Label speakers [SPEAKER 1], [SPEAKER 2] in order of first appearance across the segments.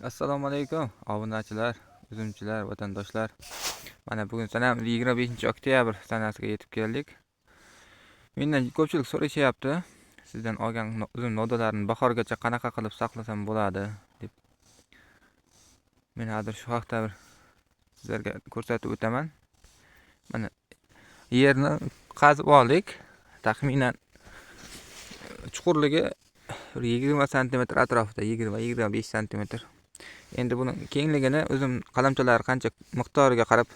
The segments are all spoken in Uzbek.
[SPEAKER 1] Assalomu alaykum obunachilar, uzumchilar, vatandoshlar. Mana bugun sanam 25-oktyabr sanasiga yetib keldik. Mendan ko'pchilik so'rashyapti, sizdan olgan uzum nodalarini bahorgacha qanaqa qilib saqlasam bo'ladi deb. Men hozir shu haqda sizlarga ko'rsatib o'taman. Mana yerni qazib oldik. Taxminan chuqurligi 20 sm atrofida, 20-25 sm. Endi buni kengligini uzum qalamchalari qancha miqdoriga qarab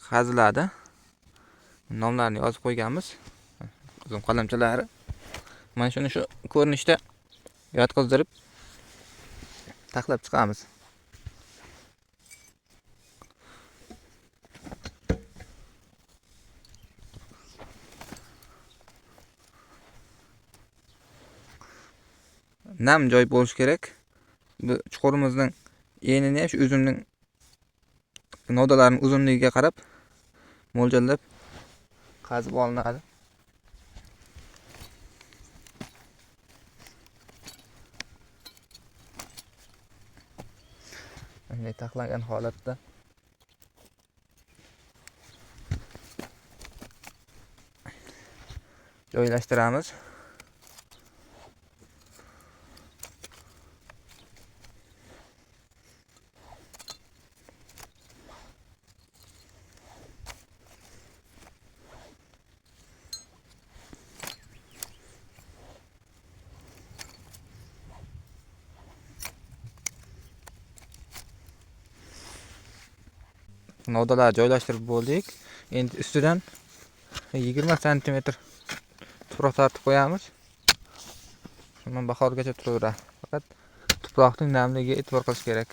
[SPEAKER 1] qaziladi. Nomlarini yozib qo'yganmiz. Uzum qalamchalari. Mana shuni shu ko'rinishda yotqizdirib taxlab chiqamiz. Nam joy bo'lishi kerak. Bu chuqurimizning enini, shu uzumning nodalarining uzunligiga qarab mo'ljallab qazib olinadi. Bunday taxlangan holatda joylashtiramiz. Nodalar joylashtirib bo'ldik. Endi ustidan 20 sm tuproq tortib qo'yamiz. Shundan bahorgacha turaveradi. Faqat tuproqning namligiga e'tibor qilish kerak.